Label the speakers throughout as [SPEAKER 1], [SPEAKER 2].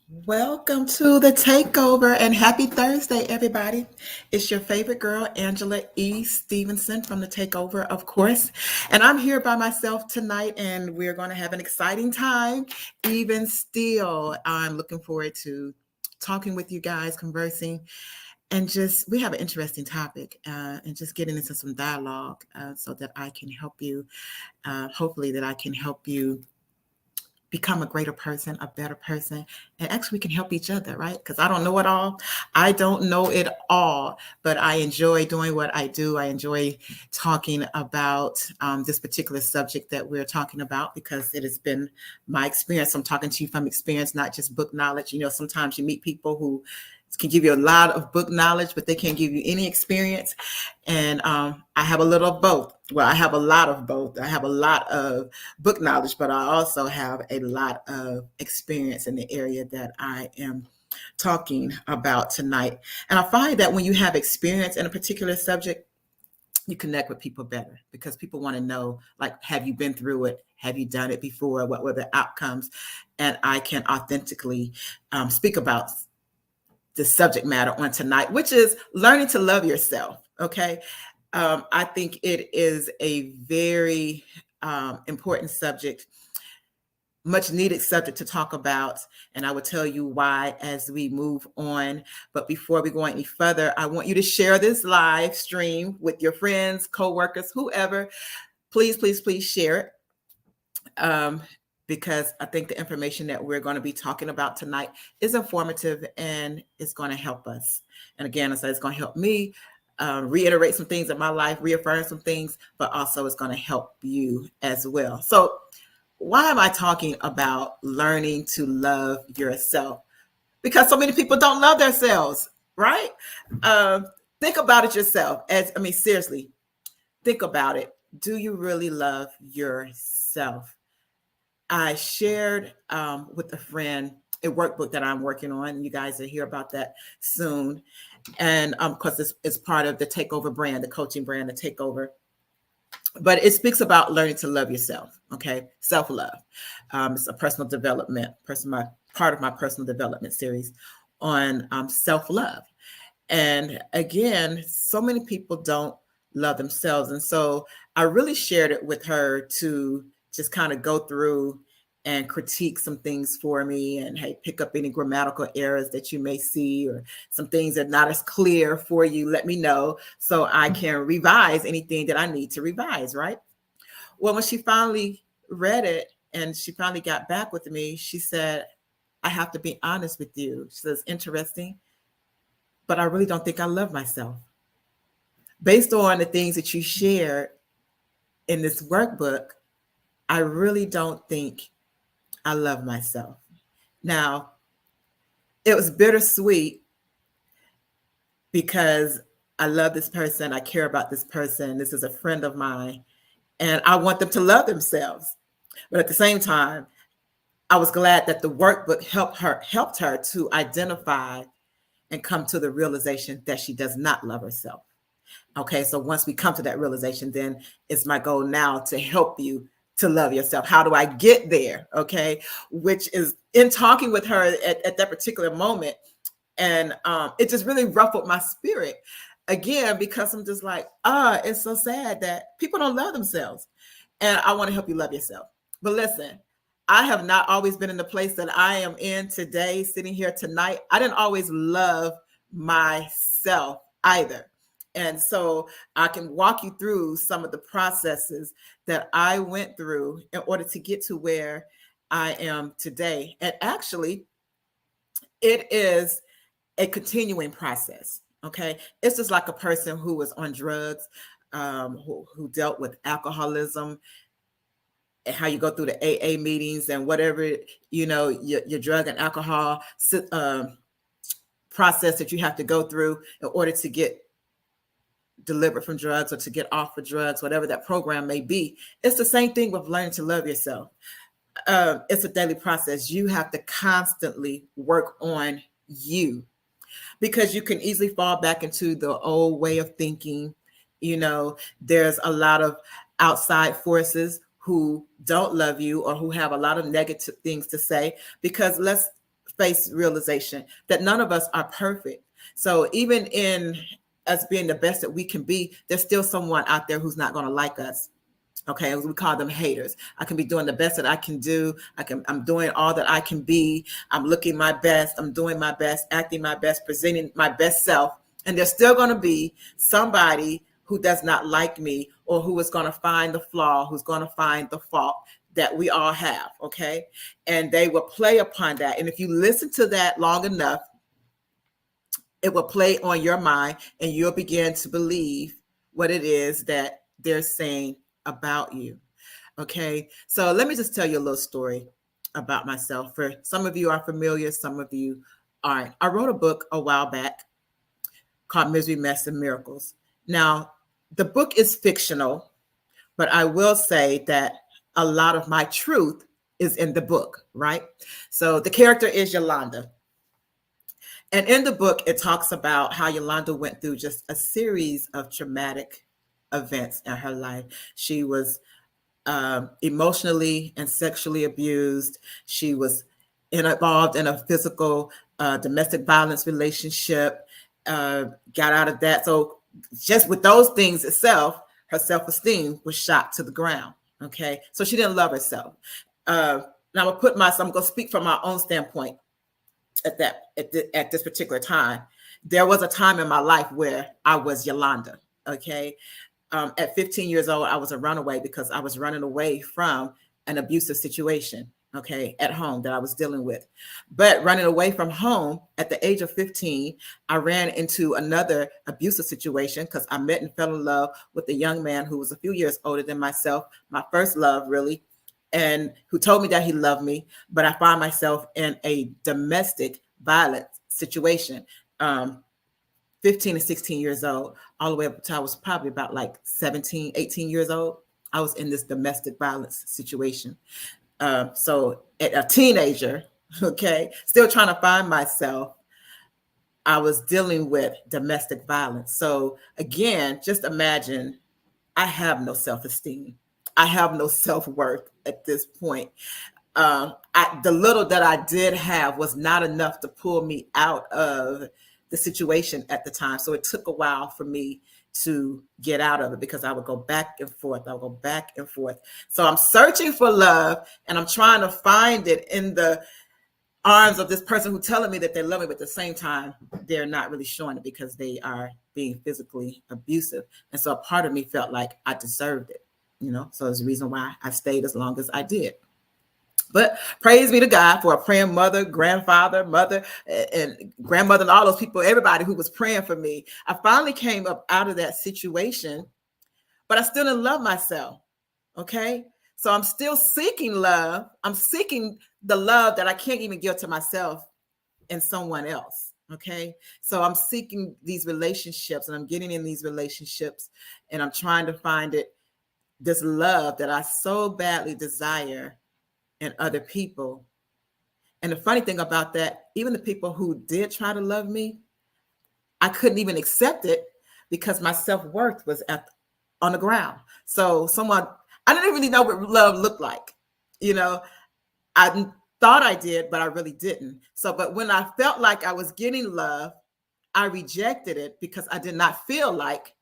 [SPEAKER 1] Welcome to the takeover and happy Thursday, everybody. It's your favorite girl, Angela E. Stevenson from the takeover, of course. And I'm here by myself tonight, and we're going to have an exciting time. Even still, I'm looking forward to talking with you guys, conversing, and just we have an interesting topic and just getting into some dialogue so that I can help you. Hopefully, that I can help you become a greater person, a better person, and actually we can help each other, right? Because I don't know it all. I don't know it all, but I enjoy doing what I do. I enjoy talking about this particular subject that we're talking about because it has been my experience. I'm talking to you from experience, not just book knowledge. Sometimes you meet people who can give you a lot of book knowledge, but they can't give you any experience. And I have a little of both. Well, I have a lot of both. I have a lot of book knowledge, but I also have a lot of experience in the area that I am talking about tonight. And I find that when you have experience in a particular subject, you connect with people better because people want to know, like, have you been through it? Have you done it before? What were the outcomes? And I can authentically speak about the subject matter on tonight, which is learning to love yourself. Okay. I think it is a very important subject, much needed subject to talk about. And I will tell you why as we move on. But before we go any further, I want you to share this live stream with your friends, coworkers, whoever. Please, please, please share it. Because I think the information that we're going to be talking about tonight is informative and it's going to help us. And again, I said it's going to help me reiterate some things in my life, reaffirm some things, but also it's going to help you as well. So, why am I talking about learning to love yourself? Because so many people don't love themselves, right? Think about it yourself. Seriously, think about it. Do you really love yourself? I shared with a friend a workbook that I'm working on. You guys will hear about that soon. And because it's part of the Takeover brand, the coaching brand, the Takeover. But it speaks about learning to love yourself, okay? Self-love. It's a personal development, part of my personal development series on self-love. And again, so many people don't love themselves. And so I really shared it with her to just kind of go through and critique some things for me and hey, pick up any grammatical errors that you may see or some things that are not as clear for you. Let me know so I can revise anything that I need to revise, right? Well, when she finally read it and she finally got back with me, she said, I have to be honest with you. She says, interesting, but I really don't think I love myself. Based on the things that you shared in this workbook, I really don't think I love myself. Now, it was bittersweet because I love this person, I care about this person, this is a friend of mine, and I want them to love themselves. But at the same time, I was glad that the workbook helped her to identify and come to the realization that she does not love herself. Okay, so once we come to that realization, then it's my goal now to help you to love yourself. How do I get there? Okay, which is in talking with her at that particular moment. And it just really ruffled my spirit again, because I'm just like, it's so sad that people don't love themselves. And I want to help you love yourself. But listen, I have not always been in the place that I am in today, sitting here tonight. I didn't always love myself either. And so I can walk you through some of the processes that I went through in order to get to where I am today. And actually, it is a continuing process. Okay. It's just like a person who was on drugs, who dealt with alcoholism, and how you go through the AA meetings and whatever, your drug and alcohol process that you have to go through in order to get delivered from drugs or to get off of drugs, whatever that program may be. It's the same thing with learning to love yourself. It's a daily process. You have to constantly work on you because you can easily fall back into the old way of thinking. There's a lot of outside forces who don't love you or who have a lot of negative things to say, because let's face realization that none of us are perfect. So even in us being the best that we can be, there's still someone out there who's not going to like us. Okay, we call them haters. I can be doing the best that I can do. I'm doing all that I can be. I'm looking my best. I'm doing my best, acting my best, presenting my best self. And there's still going to be somebody who does not like me, or who is going to find the flaw, who's going to find the fault that we all have. Okay. And they will play upon that. And if you listen to that long enough, it will play on your mind, and you'll begin to believe what it is that they're saying about you. Okay. So let me just tell you a little story about myself. For some of you are familiar, some of you aren't. I wrote a book a while back called Misery, Mess, and Miracles. Now, the book is fictional, but I will say that a lot of my truth is in the book, right? So the character is Yolanda. And in the book, it talks about how Yolanda went through just a series of traumatic events in her life. She was emotionally and sexually abused. She was involved in a physical domestic violence relationship, got out of that. So just with those things itself, her self-esteem was shot to the ground. Okay. So she didn't love herself. Now I'm going to speak from my own standpoint at this particular time. There was a time in my life where I was Yolanda. Okay. At 15 years old, I was a runaway because I was running away from an abusive situation, okay, at home that I was dealing with. But running away from home at the age of 15, I ran into another abusive situation because I met and fell in love with a young man who was a few years older than myself, my first love, really, and who told me that he loved me. But I found myself in a domestic violence situation. 15 and 16 years old, all the way up until I was probably about like 17, 18 years old. I was in this domestic violence situation. So at a teenager, okay, still trying to find myself, I was dealing with domestic violence. So again, just imagine, I have no self-esteem. I have no self-worth at this point. The little that I did have was not enough to pull me out of the situation at the time. So it took a while for me to get out of it because I would go back and forth. I would go back and forth. So I'm searching for love, and I'm trying to find it in the arms of this person who's telling me that they love me, but at the same time, they're not really showing it because they are being physically abusive. And so a part of me felt like I deserved it, so it's the reason why I stayed as long as I did. But praise be to God for a praying mother, grandfather, mother, and grandmother, and all those people, everybody who was praying for me. I finally came up out of that situation, but I still didn't love myself. Okay. So I'm still seeking love. I'm seeking the love that I can't even give to myself and someone else. Okay. So I'm seeking these relationships, and I'm getting in these relationships, and I'm trying to find this love that I so badly desire in other people. And the funny thing about that, even the people who did try to love me, I couldn't even accept it because my self-worth was on the ground. So I didn't really know what love looked like. I thought I did, but I really didn't. But when I felt like I was getting love, I rejected it because I did not feel like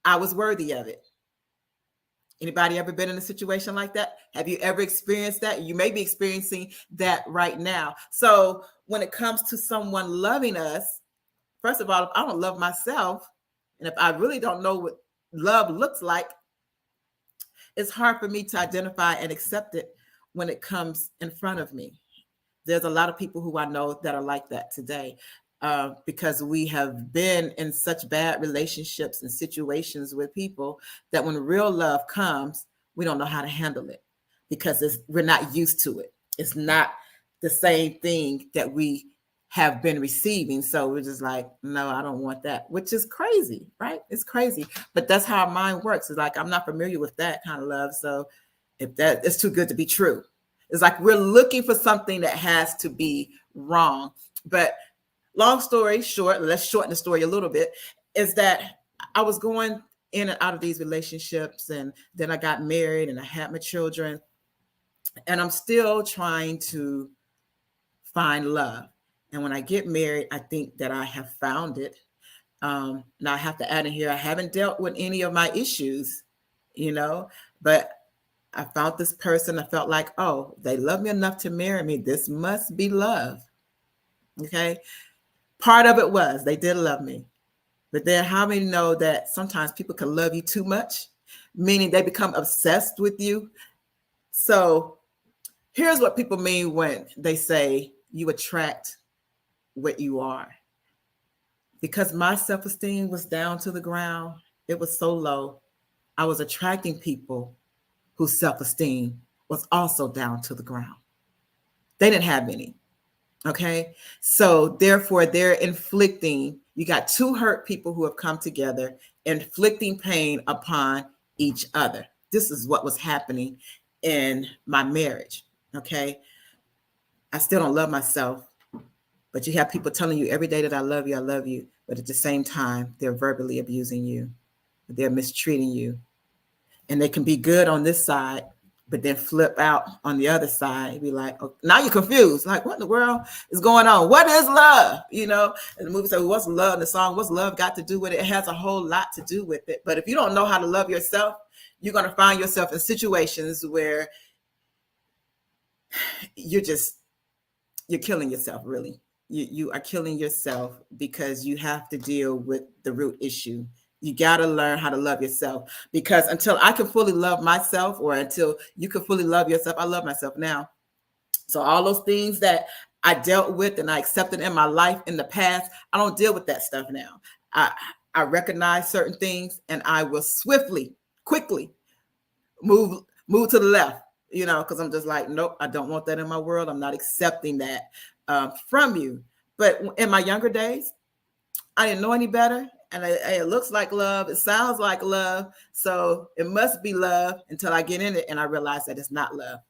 [SPEAKER 1] I was worthy of it. Anybody ever been in a situation like that? Have you ever experienced that? You may be experiencing that right now. So when it comes to someone loving us, first of all, if I don't love myself, and if I really don't know what love looks like, it's hard for me to identify and accept it when it comes in front of me. There's a lot of people who I know that are like that today. Because we have been in such bad relationships and situations with people that when real love comes, we don't know how to handle it because we're not used to it. It's not the same thing that we have been receiving. So we're just like, no, I don't want that, which is crazy, right? It's crazy. But that's how our mind works. It's like, I'm not familiar with that kind of love. So if that it's too good to be true. It's like we're looking for something that has to be wrong. But long story short, let's shorten the story a little bit, is that I was going in and out of these relationships, and then I got married and I had my children, and I'm still trying to find love. And when I get married, I think that I have found it. Now I have to add in here, I haven't dealt with any of my issues, you know, but I found this person. I felt like, oh, they love me enough to marry me. This must be love. Okay. Part of it was they did love me. But then how many know that sometimes people can love you too much, meaning they become obsessed with you? So here's what people mean when they say you attract what you are. Because my self-esteem was down to the ground, it was so low. I was attracting people whose self-esteem was also down to the ground. They didn't have any. Okay. So therefore, they're inflicting, you got two hurt people who have come together, inflicting pain upon each other. This is what was happening in my marriage. Okay. I still don't love myself, but you have people telling you every day that I love you. But at the same time, they're verbally abusing you. They're mistreating you. And they can be good on this side, but then flip out on the other side. Be like, oh, now you're confused. Like, what in the world is going on? What is love? You know, and the movie said, what's love? And the song, what's love got to do with it? It has a whole lot to do with it. But if you don't know how to love yourself, you're going to find yourself in situations where you're killing yourself, really. You are killing yourself because you have to deal with the root issue. You got to learn how to love yourself, because until I can fully love myself, or until you can fully love yourself, I love myself now. So all those things that I dealt with and I accepted in my life in the past, I don't deal with that stuff now. I recognize certain things and I will quickly move to the left, you know, because I'm just like, nope, I don't want that in my world. I'm not accepting that from you. But in my younger days, I didn't know any better. And it looks like love. It sounds like love. So it must be love, until I get in it and I realize that it's not love.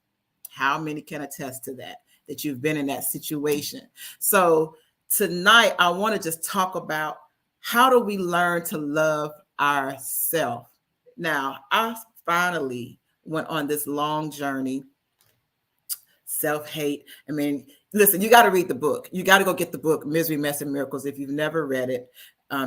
[SPEAKER 1] How many can attest to that you've been in that situation? So tonight, I want to just talk about, how do we learn to love ourselves? Now, I finally went on this long journey. Self-hate. I mean, listen, you got to read the book. You got to go get the book, Misery, Mess, and Miracles. If you've never read it,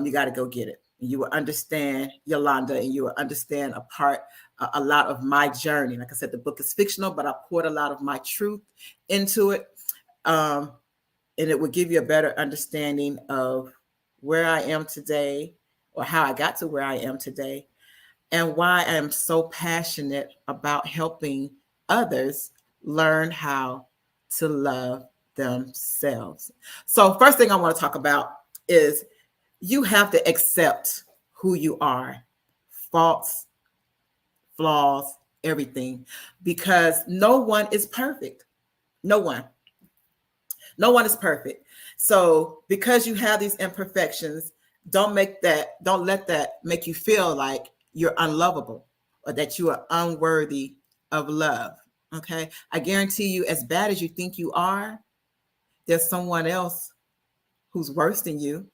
[SPEAKER 1] you got to go get it. You will understand Yolanda, and you will understand a lot of my journey. Like I said, the book is fictional, but I poured a lot of my truth into it. And it will give you a better understanding of where I am today, or how I got to where I am today, and why I am so passionate about helping others learn how to love themselves. So first thing I want to talk about is, you have to accept who you are, faults, flaws, everything, because no one is perfect. No one is perfect. So because you have these imperfections, don't let that make you feel like you're unlovable, or that you are unworthy of love. Okay. I guarantee you, as bad as you think you are, there's someone else who's worse than you.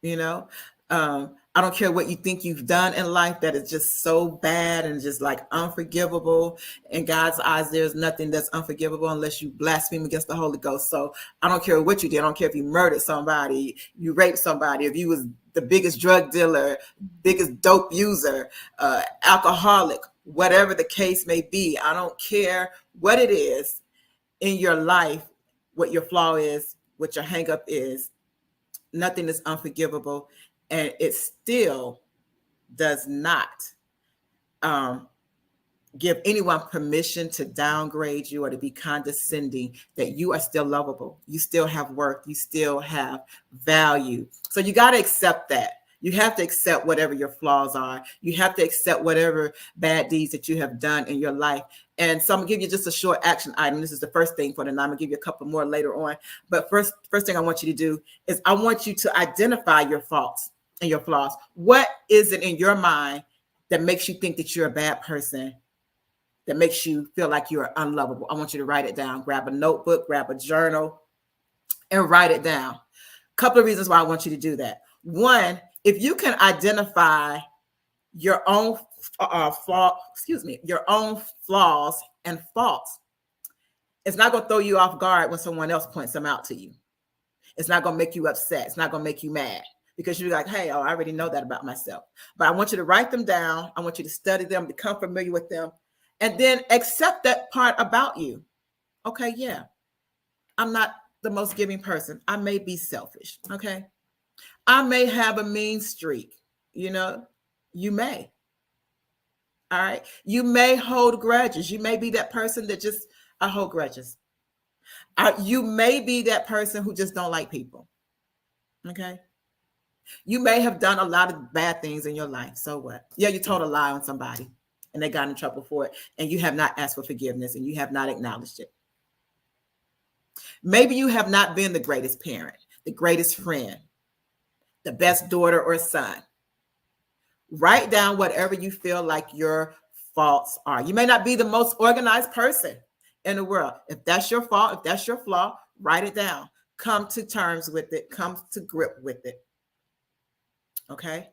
[SPEAKER 1] You know, I don't care what you think you've done in life that is just so bad and just like unforgivable. In God's eyes, there's nothing that's unforgivable unless you blaspheme against the Holy Ghost. So I don't care what you did. I don't care if you murdered somebody, you raped somebody, if you was the biggest drug dealer, biggest dope user, alcoholic, whatever the case may be. I don't care what it is in your life, what your flaw is, what your hang up is. Nothing is unforgivable, and it still does not give anyone permission to downgrade you or to be condescending. That you are still lovable. You still have worth. You still have value. So you got to accept that. You have to accept whatever your flaws are. You have to accept whatever bad deeds that you have done in your life. And so I'm gonna give you just a short action item. This is the first thing for tonight. I'm gonna give you a couple more later on. But first thing I want you to do is, I want you to identify your faults and your flaws. What is it in your mind that makes you think that you're a bad person, that makes you feel like you're unlovable? I want you to write it down. Grab a notebook, grab a journal, and write it down. A couple of reasons why I want you to do that. One, if you can identify your own flaws and faults, It's not going to throw you off guard when someone else points them out to you. It's not going to make you upset. It's not going to make you mad because you're like, hey, oh, I already know that about myself. But I want you to write them down. I want you to study them, become familiar with them, and then accept that part about you. Okay, yeah, I'm not the most giving person. I may be selfish. Okay. I may have a mean streak. You know, you may. All right. You may hold grudges. You may be that person that just, I hold grudges. You may be that person who just don't like people. Okay. You may have done a lot of bad things in your life. So what? Yeah, you told a lie on somebody and they got in trouble for it. And you have not asked for forgiveness and you have not acknowledged it. Maybe you have not been the greatest parent, the greatest friend, the best daughter or son. Write down whatever you feel like your faults are. You may not be the most organized person in the world. If that's your fault, if that's your flaw, write it down. Come to terms with it. Come to grip with it. Okay?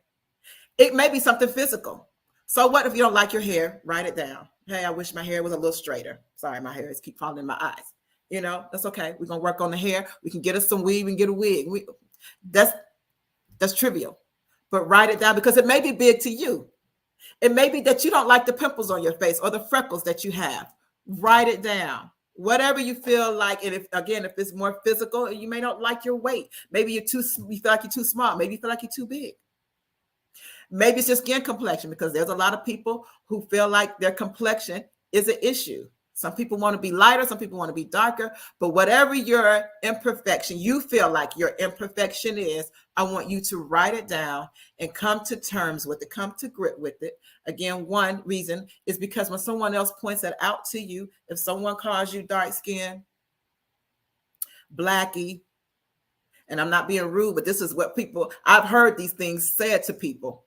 [SPEAKER 1] It may be something physical. So what if you don't like your hair? Write it down. Hey, I wish my hair was a little straighter. Sorry, my hair is keep falling in my eyes. You know, that's okay. We're going to work on the hair. We can get us some weave and get a wig. That's trivial. But write it down because it may be big to you. It may be that you don't like the pimples on your face or the freckles that you have. Write it down. Whatever you feel like, and if it's more physical, you may not like your weight. Maybe you feel like you're too small. Maybe you feel like you're too big. Maybe it's your skin complexion because there's a lot of people who feel like their complexion is an issue. Some people want to be lighter, some people want to be darker, but whatever your imperfection, you feel like your imperfection is, I want you to write it down and come to terms with it, come to grip with it. Again, one reason is because when someone else points that out to you, if someone calls you dark skin, blackie, and I'm not being rude, but this is what I've heard these things said to people.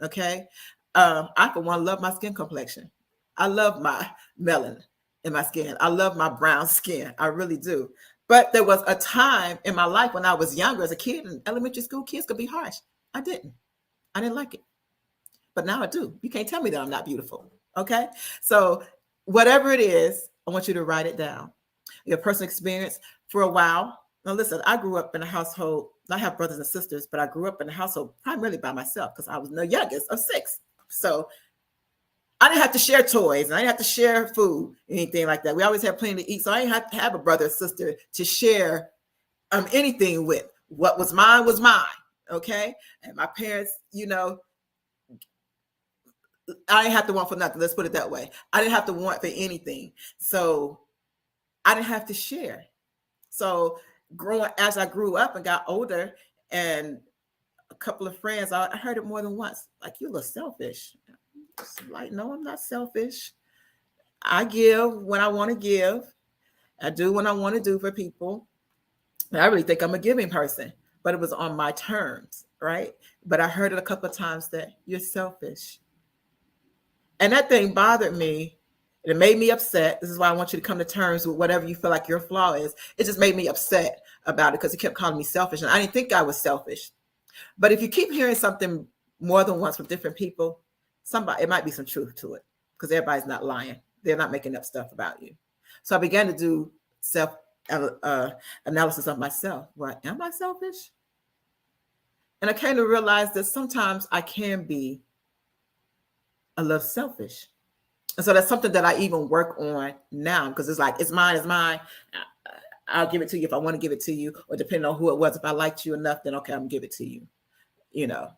[SPEAKER 1] Okay. I for one love my skin complexion. I love my melanin in my skin. I love my brown skin. I really do. But there was a time in my life when I was younger as a kid in elementary school, kids could be harsh. I didn't like it. But now I do. You can't tell me that I'm not beautiful. Okay. So whatever it is, I want you to write it down. Your personal experience for a while. Now listen, I grew up in a household. I have brothers and sisters, but I grew up in a household primarily by myself because I was the youngest of 6. So I didn't have to share toys and I didn't have to share food, anything like that. We always had plenty to eat. So I didn't have to have a brother or sister to share anything with. What was mine was mine. Okay. And my parents, you know, I didn't have to want for nothing. Let's put it that way. I didn't have to want for anything. So I didn't have to share. So as I grew up and got older and a couple of friends, I heard it more than once. Like, you look selfish. Like, no, I'm not selfish. I give when I want to give. I do what I want to do for people. And I really think I'm a giving person, but it was on my terms, right? But I heard it a couple of times that you're selfish. And that thing bothered me. And it made me upset. This is why I want you to come to terms with whatever you feel like your flaw is. It just made me upset about it because he kept calling me selfish. And I didn't think I was selfish. But if you keep hearing something more than once from different people, it might be some truth to it because everybody's not lying. They're not making up stuff about you. So I began to do self analysis of myself. Well, am I selfish? And I came to realize that sometimes I can be a little selfish. And so that's something that I even work on now because it's like, it's mine, it's mine. I'll give it to you if I want to give it to you, or depending on who it was. If I liked you enough, then okay, I'm gonna give it to you, you know.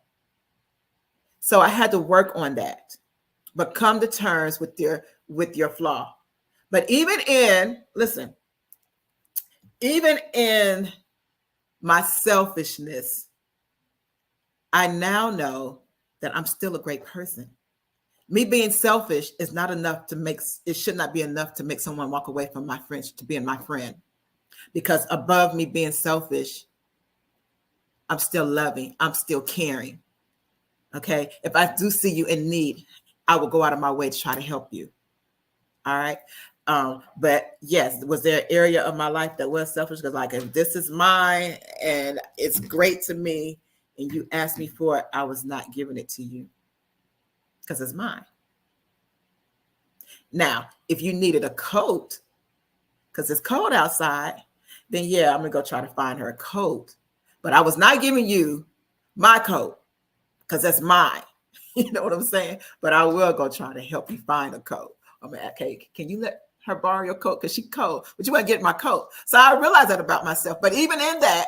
[SPEAKER 1] So I had to work on that, but come to terms with your flaw. But even in my selfishness, I now know that I'm still a great person. Me being selfish is not enough it should not be enough to make someone walk away from my friendship to being my friend. Because above me being selfish, I'm still loving, I'm still caring. Okay. If I do see you in need, I will go out of my way to try to help you. All right. But yes, was there an area of my life that was selfish? Because like, if this is mine and it's great to me and you asked me for it, I was not giving it to you because it's mine. Now, if you needed a coat because it's cold outside, then yeah, I'm gonna go try to find her a coat. But I was not giving you my coat because that's mine. You know what I'm saying? But I will go try to help you find a coat. I'm like, okay, can you let her borrow your coat? Because she's cold, but you want to get my coat. So I realized that about myself. But even in that,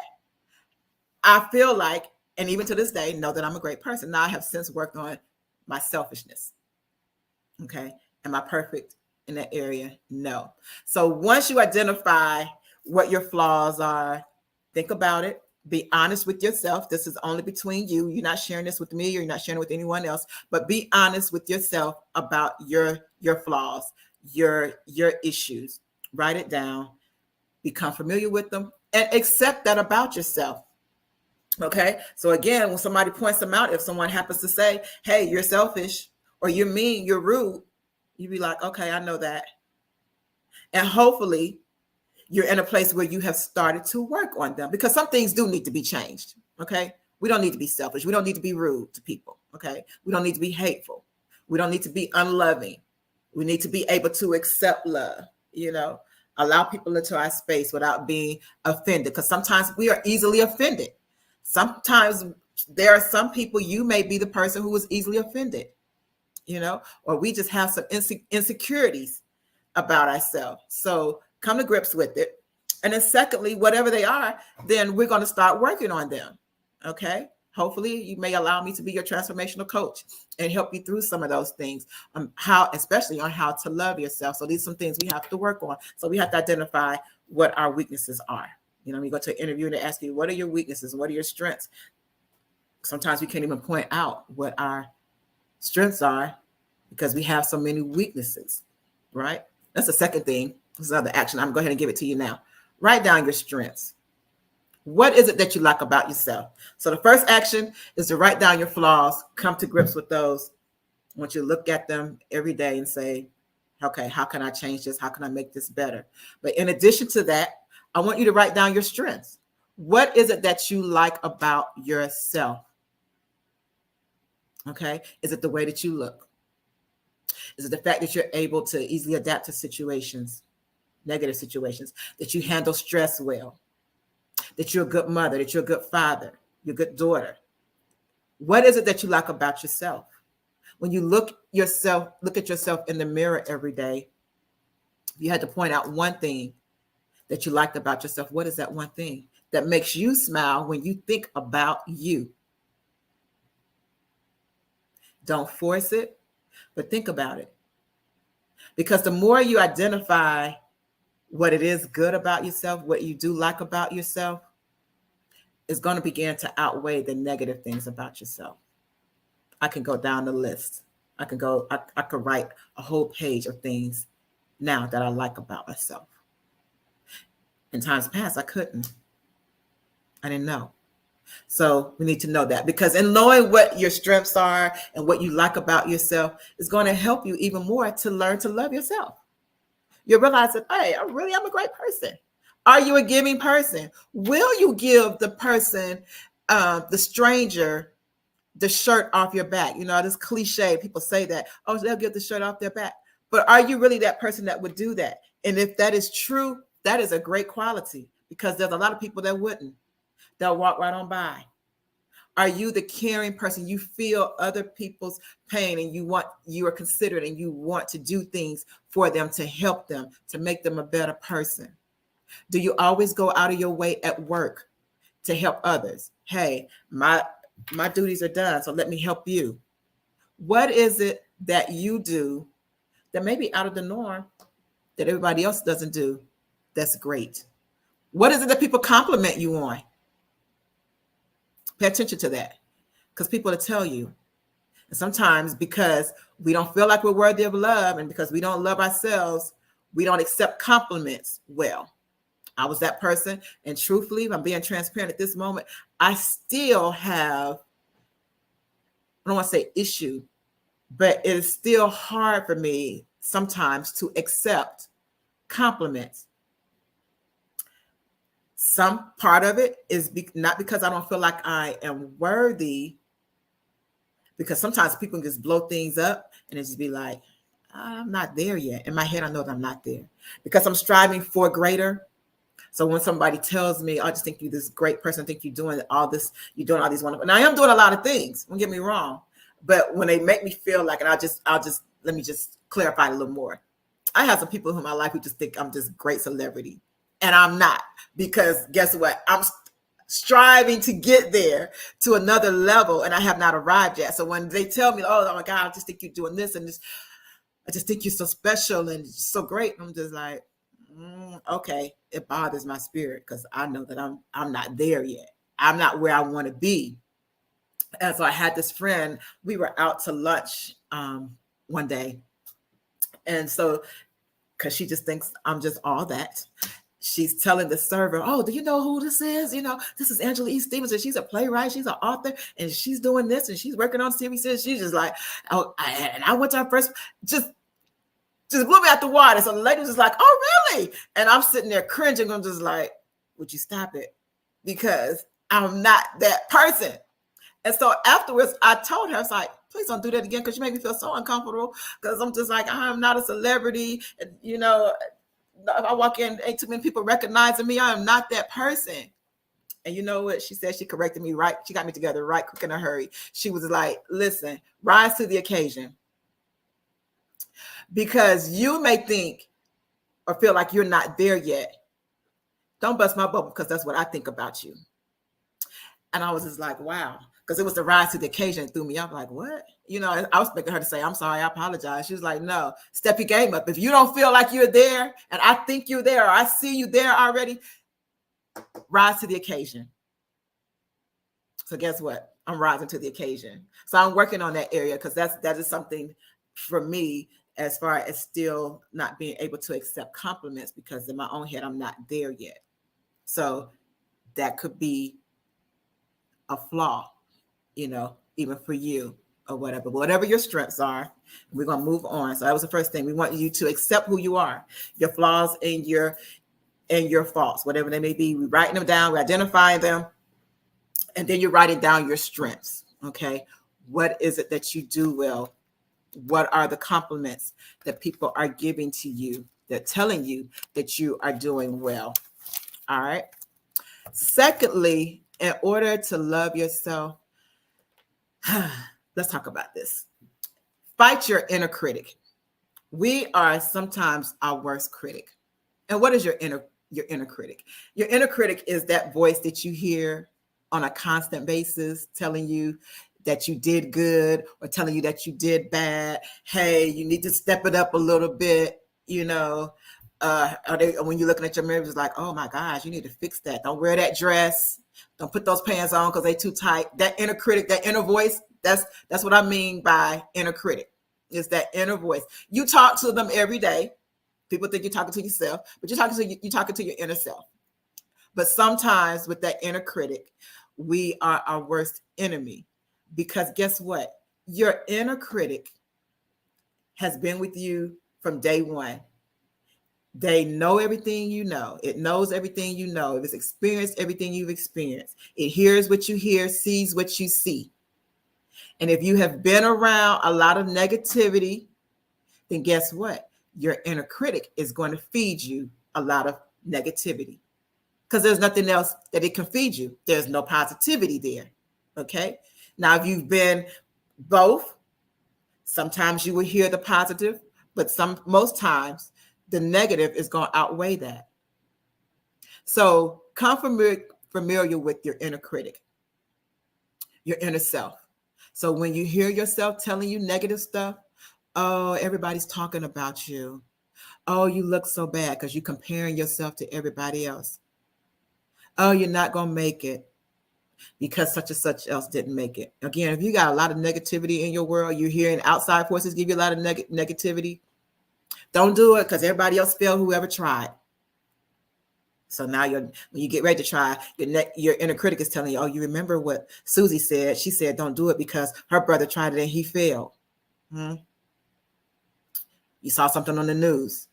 [SPEAKER 1] I feel like, and even to this day, know that I'm a great person. Now I have since worked on my selfishness. Okay. Am I perfect in that area? No. So once you identify what your flaws are, think about it. Be honest with yourself. This is only between you. You're not sharing this with me. You're not sharing it with anyone else. But be honest with yourself about your flaws, your issues. Write it down. Become familiar with them and accept that about yourself. Okay. So again, when somebody points them out, if someone happens to say, hey, you're selfish or you're mean, you're rude, you be like, okay, I know that. And hopefully you're in a place where you have started to work on them, because some things do need to be changed. Okay. We don't need to be selfish. We don't need to be rude to people. Okay. We don't need to be hateful. We don't need to be unloving. We need to be able to accept love, allow people into our space without being offended. Because sometimes we are easily offended. Sometimes there are some people, you may be the person who is easily offended, or we just have some insecurities about ourselves. So come to grips with it. And then secondly, whatever they are, then we're going to start working on them. Okay. Hopefully you may allow me to be your transformational coach and help you through some of those things, especially on how to love yourself. So these are some things we have to work on. So we have to identify what our weaknesses are. You go to an interview and they ask you, what are your weaknesses? What are your strengths? Sometimes we can't even point out what our strengths are because we have so many weaknesses, right? That's the second thing. This is another action. I'm going to go ahead and give it to you now. Write down your strengths. What is it that you like about yourself? So the first action is to write down your flaws, come to grips with those. I want you to look at them every day and say, okay, how can I change this? How can I make this better? But in addition to that, I want you to write down your strengths. What is it that you like about yourself? Okay. Is it the way that you look? Is it the fact that you're able to easily adapt to situations, negative situations, that you handle stress well, that you're a good mother, that you're a good father, you're a good daughter? What is it that you like about yourself? When you look at yourself in the mirror every day, if you had to point out one thing that you liked about yourself, what is that one thing that makes you smile when you think about you? Don't force it, but think about it. Because the more you identify what it is good about yourself, what you do like about yourself, is going to begin to outweigh the negative things about yourself. I can go down the list. I could write a whole page of things now that I like about myself. In times past, I couldn't. I didn't know. So we need to know that, because in knowing what your strengths are and what you like about yourself is going to help you even more to learn to love yourself. You'll realize that, hey, I'm a great person. Are you a giving person? Will you give the person, the stranger, the shirt off your back? This cliche, people say that, oh, they'll give the shirt off their back. But are you really that person that would do that? And if that is true, that is a great quality, because there's a lot of people that wouldn't. They'll walk right on by. Are you the caring person? You feel other people's pain and you are considerate and you want to do things for them to help them, to make them a better person. Do you always go out of your way at work to help others? Hey, my duties are done, so let me help you. What is it that you do that may be out of the norm that everybody else doesn't do? That's great. What is it that people compliment you on? Pay attention to that, because people will tell you. And sometimes because we don't feel like we're worthy of love and because we don't love ourselves, we don't accept compliments well. I was that person. And truthfully, if I'm being transparent at this moment, I still have, I don't want to say issue, but it is still hard for me sometimes to accept compliments. Some part of it is not because I don't feel like I am worthy, because sometimes people can just blow things up and it just be like, I'm not there yet. In my head, I know that I'm not there because I'm striving for greater. So when somebody tells me, I just think you're this great person, I think you're doing all this, you're doing all these wonderful. Now I am doing a lot of things. Don't get me wrong, but when they make me feel like, and I'll just let me just clarify a little more. I have some people in my life who just think I'm this great celebrity, and I'm not, because guess what? I'm striving to get there to another level, and I have not arrived yet. So when they tell me, oh my God, I just think you're doing this and this, I just think you're so special and so great, I'm just like, okay, it bothers my spirit because I know that I'm not there yet. I'm not where I want to be. And so I had this friend. We were out to lunch one day, and so because she just thinks I'm just all that. She's telling the server, "Oh, do you know who this is? You know, this is Angela E. Stevenson. She's a playwright. She's an author, and she's doing this, and she's working on series. She's just like, oh, and I went to her first, just blew me out the water." So the lady was just like, "Oh, really?" And I'm sitting there cringing. I'm just like, "Would you stop it?" Because I'm not that person. And so afterwards, I told her, I was like, "Please don't do that again, because you make me feel so uncomfortable. Because I'm just like, I'm not a celebrity. And, you know, if I walk in, ain't too many people recognizing me. I am not that person." And you know what? She said, she corrected me right. She got me together right quick in a hurry. She was like, "Listen, rise to the occasion. Because you may think or feel like you're not there yet. Don't bust my bubble, because that's what I think about you." And I was just like, wow. Because it was the rise to the occasion that threw me up. Like, what? You know, I was expecting her to say, "I'm sorry, I apologize." She was like, "No, step your game up. If you don't feel like you're there, and I think you're there, or I see you there already, rise to the occasion." So guess what? I'm rising to the occasion. So I'm working on that area, because that is something for me, as far as still not being able to accept compliments, because in my own head, I'm not there yet. So that could be a flaw, you know, even for you or whatever your strengths are. We're going to move on. So that was the first thing. We want you to accept who you are, your flaws and your faults, whatever they may be. We're writing them down, we're identifying them, and then you're writing down your strengths. Okay. What is it that you do well? What are the compliments that people are giving to you? They're telling you that you are doing well. All right. Secondly, in order to love yourself, let's talk about this. Fight your inner critic. We are sometimes our worst critic. And what is your inner critic? Your inner critic is that voice that you hear on a constant basis telling you that you did good, or telling you that you did bad. Hey, you need to step it up a little bit, you know. When you're looking at your mirror, it's like, "Oh my gosh, you need to fix that. Don't wear that dress. Don't put those pants on because they too tight." That inner critic, that inner voice, that's what I mean by inner critic. It's that inner voice. You talk to them every day. People think you're talking to yourself, but you're talking to your inner self. But sometimes with that inner critic, we are our worst enemy, because guess what? Your inner critic has been with you from day one. They know everything you know. It knows everything you know. It has experienced everything you've experienced. It hears what you hear, sees what you see. And if you have been around a lot of negativity, then guess what? Your inner critic is going to feed you a lot of negativity, because there's nothing else that it can feed you. There's no positivity there. Okay. Now, if you've been both, sometimes you will hear the positive, but most times the negative is going to outweigh that. So come familiar with your inner critic, your inner self. So when you hear yourself telling you negative stuff, "Oh, everybody's talking about you. Oh, you look so bad," because you're comparing yourself to everybody else. "Oh, you're not going to make it because such and such else didn't make it." Again, if you got a lot of negativity in your world, you're hearing outside forces give you a lot of negativity, don't do it, because everybody else failed, whoever tried. So now when you get ready to try, your inner critic is telling you, "Oh, you remember what Susie said? She said don't do it because her brother tried it and he failed." You saw something on the news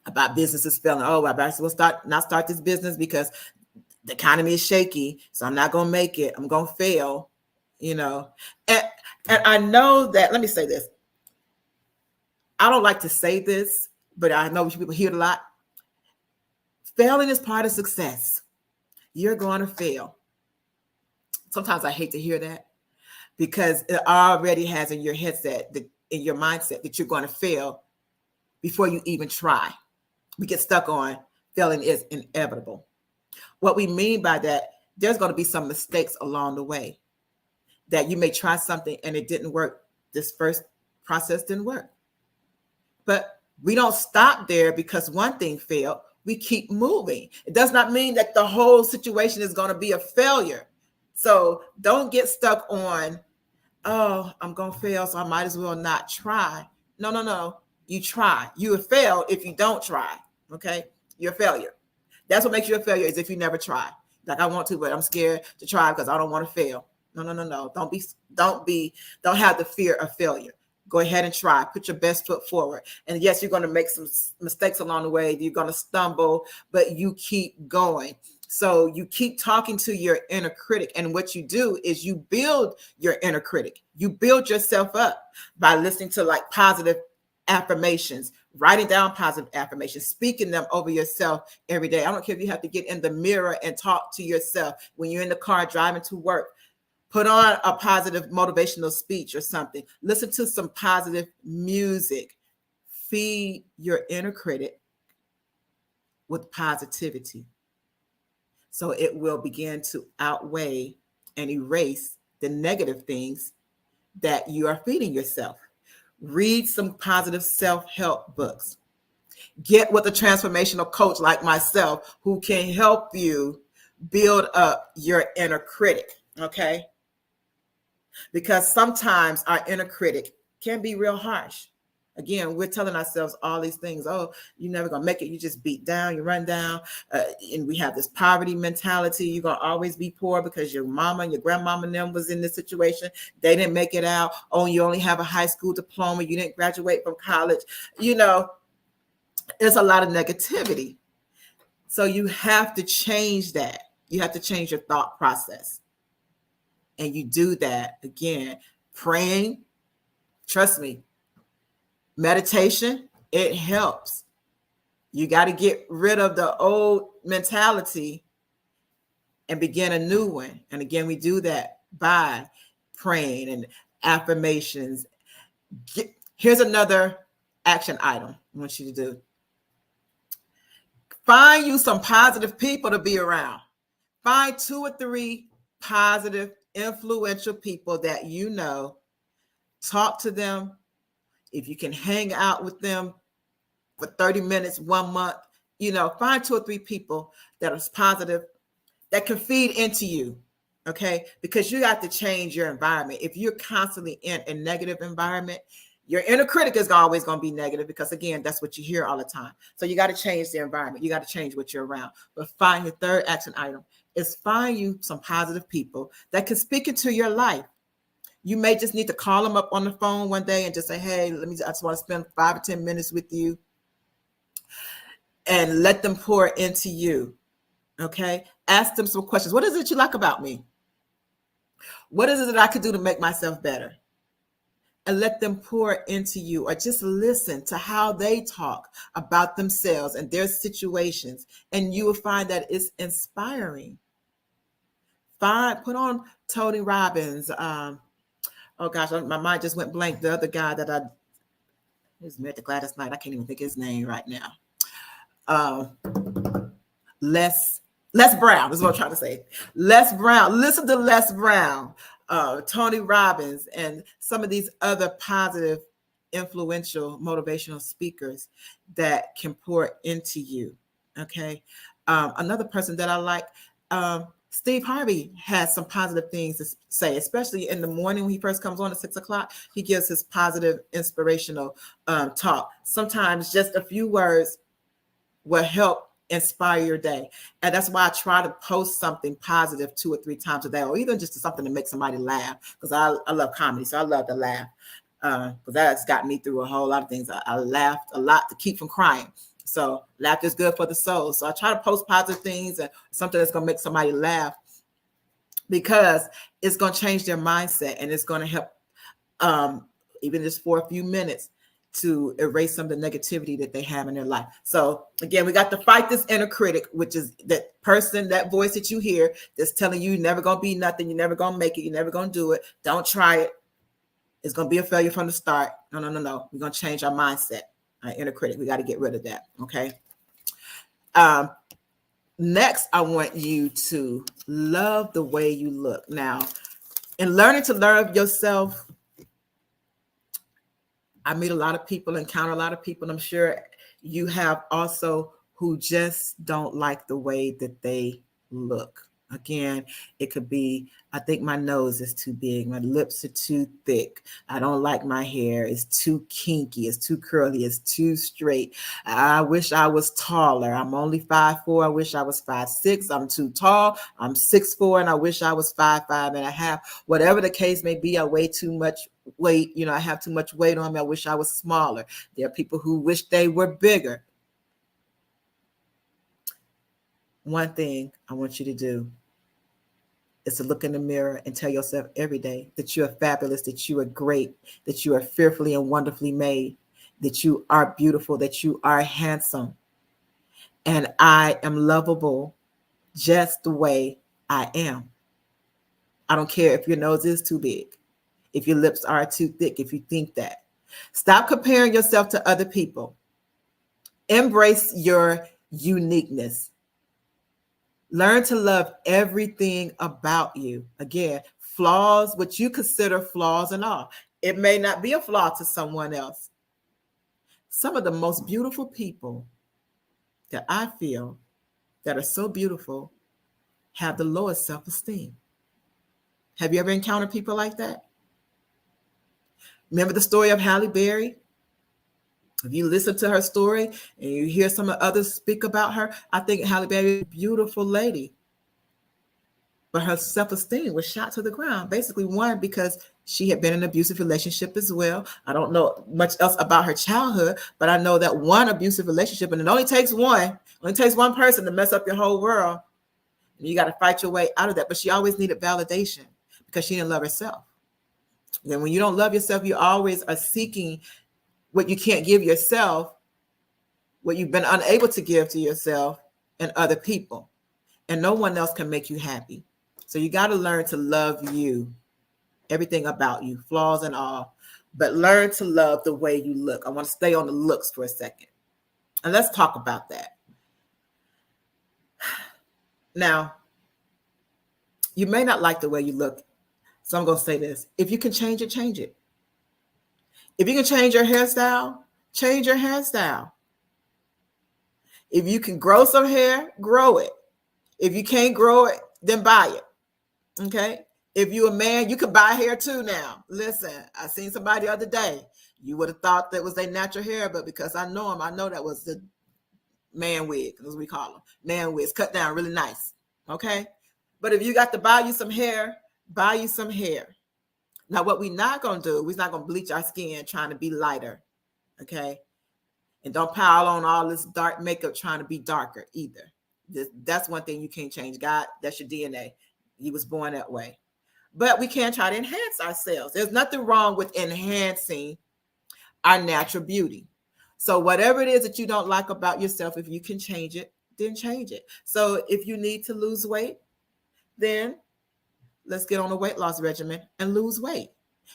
[SPEAKER 1] about businesses failing. "Oh, I better not start this business because the economy is shaky, so I'm not going to make it. I'm going to fail." You know, and I know that, let me say this. I don't like to say this, but I know people hear it a lot. Failing is part of success. You're going to fail. Sometimes I hate to hear that because it already has in your headset, in your mindset, that you're going to fail before you even try. We get stuck on failing is inevitable. What we mean by that, there's going to be some mistakes along the way, that you may try something and it didn't work. This first process didn't work. But we don't stop there because one thing failed. We keep moving. It does not mean that the whole situation is going to be a failure. So don't get stuck on, oh, I'm going to fail, so I might as well not try. No. You try. You will fail if you don't try. Okay? You're a failure. That's what makes you a failure, is if you never try. Like, I want to, but I'm scared to try because I don't want to fail. No. Don't have the fear of failure. Go ahead and try. Put your best foot forward. And yes, you're going to make some mistakes along the way. You're going to stumble, but you keep going. So you keep talking to your inner critic. And what you do is you build your inner critic. You build yourself up by listening to like positive affirmations, writing down positive affirmations, speaking them over yourself every day. I don't care if you have to get in the mirror and talk to yourself when you're in the car driving to work. Put on a positive motivational speech or something. Listen to some positive music. Feed your inner critic with positivity, so it will begin to outweigh and erase the negative things that you are feeding yourself. Read some positive self-help books. Get with a transformational coach like myself who can help you build up your inner critic, okay? Because sometimes our inner critic can be real harsh. Again, we're telling ourselves all these things. Oh, you're never going to make it. You just beat down, you run down. And we have this poverty mentality. You're going to always be poor because your mama and your grandmama and them was in this situation. They didn't make it out. Oh, you only have a high school diploma. You didn't graduate from college. You know, there's a lot of negativity. So you have to change that. You have to change your thought process. And you do that, again, praying. Trust me, meditation, it helps. You got to get rid of the old mentality and begin a new one. And again, we do that by praying and affirmations. Here's another action item I want you to do. Find you some positive people to be around. Find 2 or 3 positive, influential people that you know. Talk to them. If you can hang out with them for 30 minutes, 1 month, find 2 or 3 people that are positive, that can feed into you, okay? Because you got to change your environment. If you're constantly in a negative environment, your inner critic is always going to be negative because, again, that's what you hear all the time. So you got to change the environment. You got to change what you're around. But find your third action item is find you some positive people that can speak into your life. You may just need to call them up on the phone one day and just say, hey, I just want to spend 5 or 10 minutes with you, and let them pour into you. Okay. Ask them some questions. What is it you like about me? What is it that I could do to make myself better? And let them pour into you, or just listen to how they talk about themselves and their situations. And you will find that it's inspiring. Put on Tony Robbins. Oh gosh, my mind just went blank. The other guy that I was met to Gladys Knight. I can't even think his name right now. Les Brown is what I'm trying to say. Les Brown. Listen to Les Brown, Tony Robbins, and some of these other positive, influential, motivational speakers that can pour into you. Okay. Another person that I like, Steve Harvey has some positive things to say, especially in the morning when he first comes on at 6 o'clock. He gives his positive, inspirational talk. Sometimes just a few words will help inspire your day. And that's why I try to post something positive 2 or 3 times a day, or even just something to make somebody laugh, because I love comedy. So I love to laugh, because that's got me through a whole lot of things. I laughed a lot to keep from crying. So laughter is good for the soul. So I try to post positive things and something that's going to make somebody laugh, because it's going to change their mindset, and it's going to help, even just for a few minutes, to erase some of the negativity that they have in their life. So again, we got to fight this inner critic, which is that person, that voice that you hear that's telling you you're never going to be nothing, you're never going to make it, you're never going to do it. Don't try it. It's going to be a failure from the start. No. We're going to change our mindset. Our inner critic, we got to get rid of that. Okay. Next, I want you to love the way you look. Now, in learning to love yourself, I meet a lot of people, encounter a lot of people, and I'm sure you have also, who just don't like the way that they look. Again, it could be, I think my nose is too big. My lips are too thick. I don't like my hair. It's too kinky. It's too curly. It's too straight. I wish I was taller. I'm only 5'4". I wish I was 5'6". I'm too tall. I'm 6'4", and I wish I was 5'5.5". Whatever the case may be, I weigh too much weight. I have too much weight on me. I wish I was smaller. There are people who wish they were bigger. One thing I want you to do is to look in the mirror and tell yourself every day that you are fabulous, that you are great, that you are fearfully and wonderfully made, that you are beautiful, that you are handsome. And I am lovable just the way I am. I don't care if your nose is too big, if your lips are too thick, if you think that. Stop comparing yourself to other people. Embrace your uniqueness. Learn to love everything about you. Again, flaws, what you consider flaws and all. It may not be a flaw to someone else. Some of the most beautiful people that I feel that are so beautiful have the lowest self-esteem. Have you ever encountered people like that? Remember the story of Halle Berry? If you listen to her story and you hear some of others speak about her, I think Halle Berry is a beautiful lady. But her self-esteem was shot to the ground. Basically, one, because she had been in an abusive relationship as well. I don't know much else about her childhood, but I know that one abusive relationship, and it only takes one person to mess up your whole world. And you got to fight your way out of that. But she always needed validation because she didn't love herself. Then when you don't love yourself, you always are seeking what you can't give yourself, what you've been unable to give to yourself and other people. And no one else can make you happy. So you got to learn to love you, everything about you, flaws and all, but learn to love the way you look. I want to stay on the looks for a second. And let's talk about that. Now, you may not like the way you look. So I'm going to say this. If you can change it, change it. If you can change your hairstyle, change your hairstyle. If you can grow some hair, grow it. If you can't grow it, then buy it. Okay? If you're a man, you can buy hair too now. Listen, I seen somebody the other day. You would have thought that was their natural hair, but because I know him, I know that was the man wig, as we call them. Man wigs, cut down really nice. Okay? But if you got to buy you some hair, buy you some hair. Now, what we're not going to do, we're not going to bleach our skin trying to be lighter, okay? And don't pile on all this dark makeup trying to be darker either. That's one thing you can't change. God, that's your DNA. You was born that way. But we can try to enhance ourselves. There's nothing wrong with enhancing our natural beauty. So whatever it is that you don't like about yourself, if you can change it, then change it. So if you need to lose weight, then let's get on a weight loss regimen and lose weight.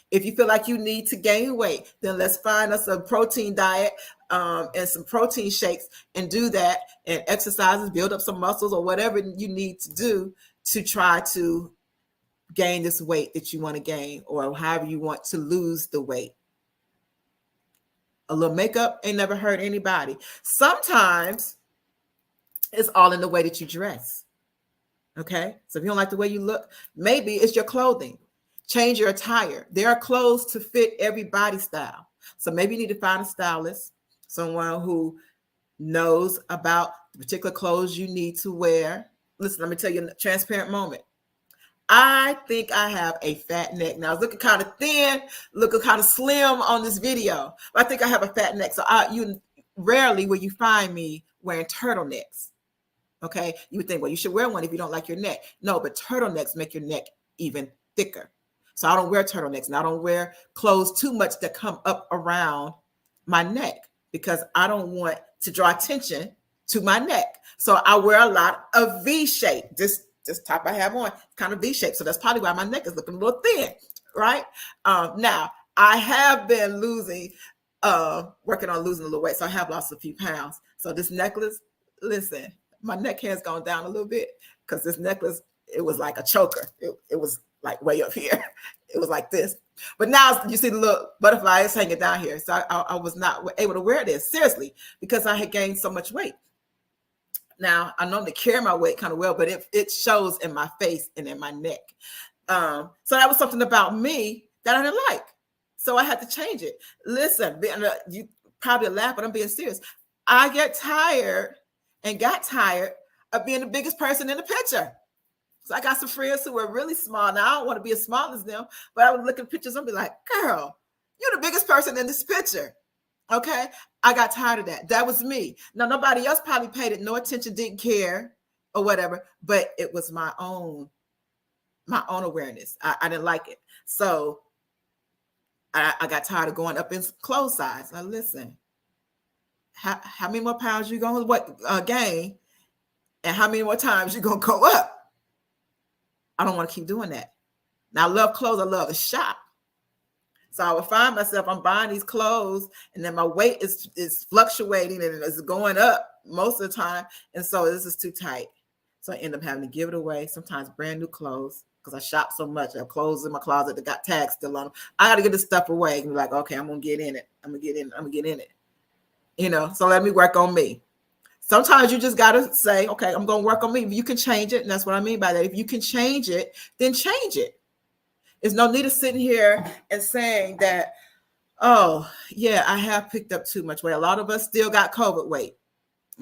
[SPEAKER 1] If you feel like you need to gain weight, then let's find us a protein diet and some protein shakes and do that, and exercises, build up some muscles or whatever you need to do to try to gain this weight that you want to gain, or however you want to lose the weight. A little makeup ain't never hurt anybody. Sometimes it's all in the way that you dress. Okay, so if you don't like the way you look, maybe it's your clothing. Change your attire. There are clothes to fit every body style. So maybe you need to find a stylist, someone who knows about the particular clothes you need to wear. Listen, let me tell you a transparent moment. I think I have a fat neck. Now, I was looking kind of thin, looking kind of slim on this video, but I think I have a fat neck. So you rarely will you find me wearing turtlenecks. Okay, you would think, well, you should wear one if you don't like your neck. No, but turtlenecks make your neck even thicker. So I don't wear turtlenecks, and I don't wear clothes too much that come up around my neck because I don't want to draw attention to my neck. So I wear a lot of V shape. This top I have on kind of V shape. So that's probably why my neck is looking a little thin, right? Now I have been working on losing a little weight. So I have lost a few pounds. So this necklace, listen, my neck hair's gone down a little bit because this necklace, it was like a choker. It was like way up here. It was like this. But now you see the little butterfly is hanging down here. So I was not able to wear this, seriously, because I had gained so much weight. Now, I normally carry my weight kind of well, but it shows in my face and in my neck. So that was something about me that I didn't like. So I had to change it. Listen, you probably laugh, but I'm being serious. I got tired of being the biggest person in the picture. So I got some friends who were really small. Now, I don't want to be as small as them, but I would look at pictures and be like, girl, you're the biggest person in this picture. Okay. I got tired of that. That was me. Now, nobody else probably paid it no attention, didn't care or whatever, but it was my own awareness. I didn't like it. So I got tired of going up in clothes size. Now, listen, how many more pounds you going to gain and how many more times you going to go up? I don't want to keep doing that. Now, I love clothes. I love to shop. So I would find myself, I'm buying these clothes and then my weight is fluctuating and it's going up most of the time. And so this is too tight. So I end up having to give it away. Sometimes brand new clothes because I shop so much. I have clothes in my closet that got tags still on them. I got to get this stuff away and be like, okay, I'm going to get in it. I'm going to get in it. So let me work on me. Sometimes you just got to say, okay, I'm going to work on me. If you can change it, and that's what I mean by that. If you can change it, then change it. There's no need of sitting here and saying that, oh, yeah, I have picked up too much weight. A lot of us still got COVID weight.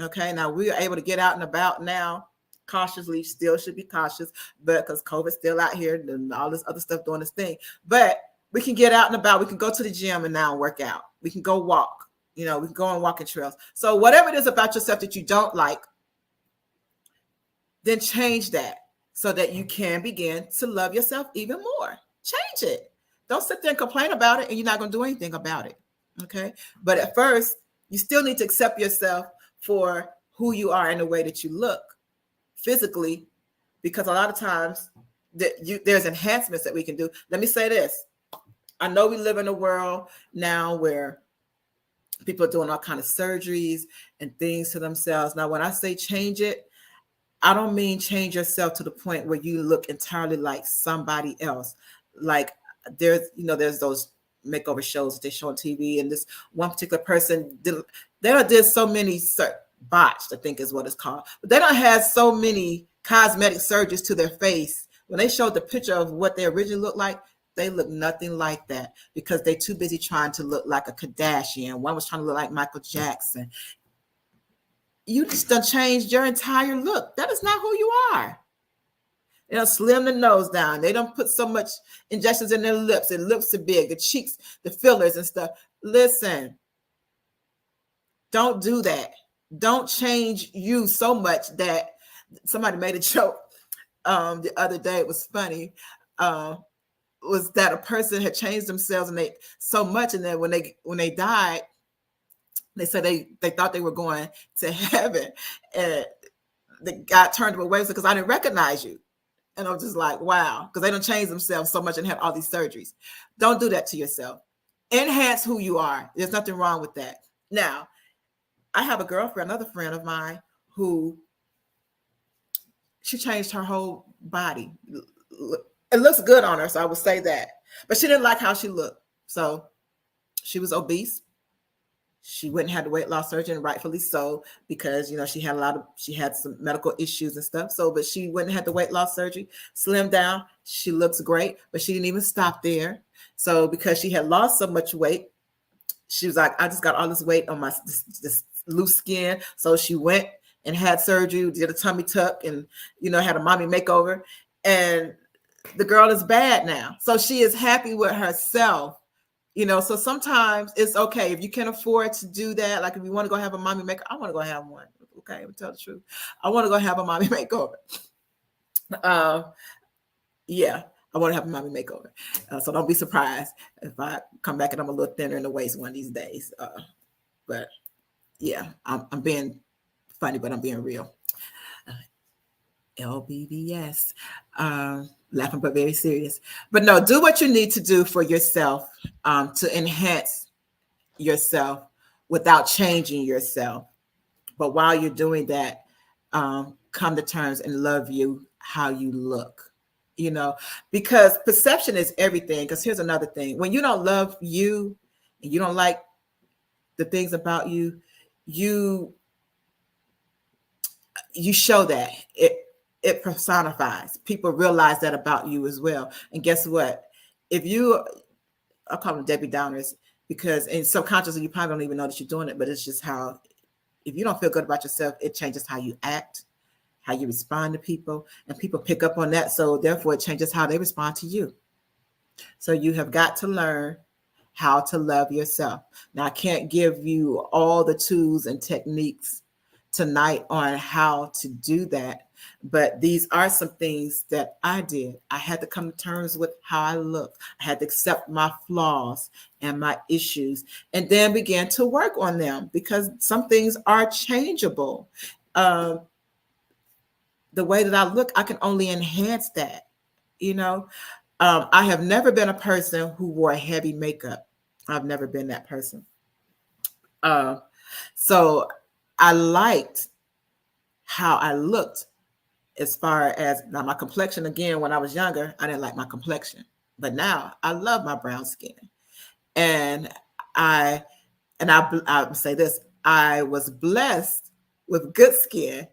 [SPEAKER 1] Okay, now we are able to get out and about now cautiously, still should be cautious, but because COVID's still out here and all this other stuff doing this thing. But we can get out and about. We can go to the gym and now work out. We can go walk. We can go on walking trails. So whatever it is about yourself that you don't like, then change that so that you can begin to love yourself even more. Change it. Don't sit there and complain about it and you're not going to do anything about it. Okay. But at first, you still need to accept yourself for who you are and the way that you look physically, because a lot of times there's enhancements that we can do. Let me say this. I know we live in a world now where people are doing all kinds of surgeries and things to themselves. Now, when I say change it, I don't mean change yourself to the point where you look entirely like somebody else. Like there's those makeover shows that they show on TV, and this one particular person did so many botched, I think is what it's called. But they don't have so many cosmetic surgeries to their face. When they showed the picture of what they originally looked like, they look nothing like that because they're too busy trying to look like a Kardashian. One was trying to look like Michael Jackson. You just done changed your entire look. That is not who you are. They don't slim the nose down. They don't put so much injections in their lips. Their lips are big, the cheeks, the fillers and stuff. Listen, don't do that. Don't change you so much that somebody made a joke the other day. It was funny. Was that a person had changed themselves and they so much, and then when they died, they said they thought they were going to heaven, and the guy turned them away because I didn't recognize you. And I'm just like, wow, because they don't change themselves so much and have all these surgeries. Don't do that to yourself. Enhance who you are. There's nothing wrong with that. Now, I have a girlfriend, another friend of mine, who she changed her whole body. It looks good on her, so I would say that. But she didn't like how she looked. So she was obese. She went and had the weight loss surgery, and rightfully so, because she had some medical issues and stuff. So, but she went and had the weight loss surgery, slimmed down. She looks great, but she didn't even stop there. So because she had lost so much weight, she was like, I just got all this weight on my this loose skin. So she went and had surgery, did a tummy tuck, and had a mommy makeover. And the girl is bad now. So she is happy with herself. So sometimes it's okay if you can afford to do that. Like if you want to go have a mommy makeover, I want to go have one. Okay, I'm tell the truth. I want to go have a mommy makeover. Yeah, I want to have a mommy makeover. So don't be surprised if I come back and I'm a little thinner in the waist one of these days. But yeah, I'm being funny, but I'm being real. LBBS, laughing but very serious. But no, do what you need to do for yourself to enhance yourself without changing yourself. But while you're doing that, come to terms and love you how you look. Because perception is everything. Because here's another thing: when you don't love you and you don't like the things about you, you show that it personifies. People realize that about you as well. And guess what? If you, I call them Debbie Downers, because and subconsciously you probably don't even know that you're doing it, but it's just how, if you don't feel good about yourself, it changes how you act, how you respond to people, and people pick up on that. So therefore it changes how they respond to you. So you have got to learn how to love yourself. Now, I can't give you all the tools and techniques tonight on how to do that, but these are some things that I did. I had to come to terms with how I look. I had to accept my flaws and my issues, and then began to work on them, because some things are changeable. The way that I look, I can only enhance that. I have never been a person who wore heavy makeup. I've never been that person. So I liked how I looked as far as now my complexion. Again, when I was younger, I didn't like my complexion, but now I love my brown skin. And I say this: I was blessed with good skin.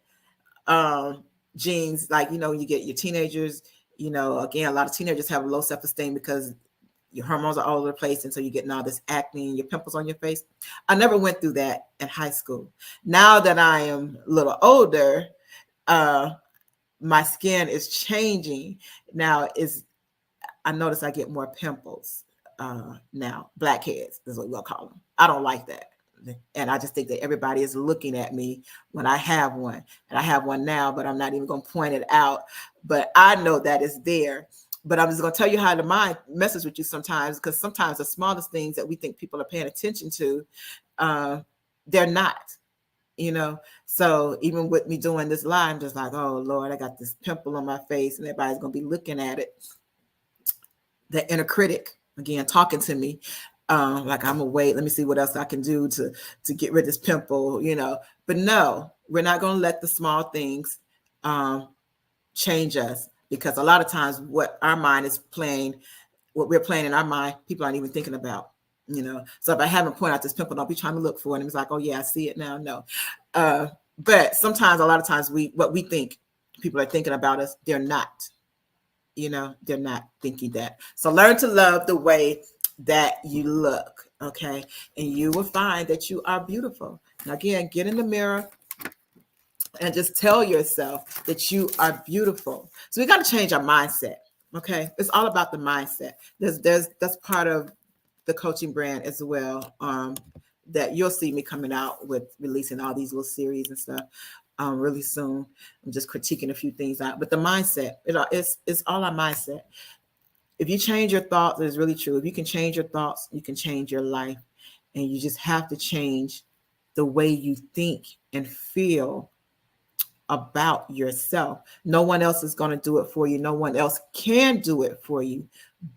[SPEAKER 1] Genes, like, you get your teenagers, again, a lot of teenagers have low self-esteem because your hormones are all over the place, and so you're getting all this acne and your pimples on your face. I never went through that in high school. Now that I am a little older, my skin is changing. Now I notice I get more pimples now. Blackheads is what we'll call them. I don't like that. And I just think that everybody is looking at me when I have one. And I have one now, but I'm not even going to point it out. But I know that it's there. But I'm just going to tell you how the mind messes with you sometimes, because sometimes the smallest things that we think people are paying attention to, they're not. So even with me doing this live, I'm just like, oh Lord, I got this pimple on my face, and everybody's going to be looking at it. The inner critic, again, talking to me. Like, I'm gonna wait. Let me see what else I can do to get rid of this pimple, But no, we're not gonna let the small things change us, because a lot of times what our mind is playing, what we're playing in our mind, people aren't even thinking about. So if I haven't pointed out this pimple, don't be trying to look for it. And it's like, oh yeah, I see it now. No, but sometimes, a lot of times, what we think people are thinking about us, they're not. They're not thinking that. So learn to love the way that you look, okay? And you will find that you are beautiful. Now, again, get in the mirror and just tell yourself that you are beautiful. So we got to change our mindset, okay? It's all about the mindset. That's part of the coaching brand as well, that you'll see me coming out with, releasing all these little series and stuff really soon. I'm just critiquing a few things out, but the mindset, it's all our mindset. If you change your thoughts, it's really true. If you can change your thoughts, you can change your life. And you just have to change the way you think and feel about yourself. No one else is going to do it for you. No one else can do it for you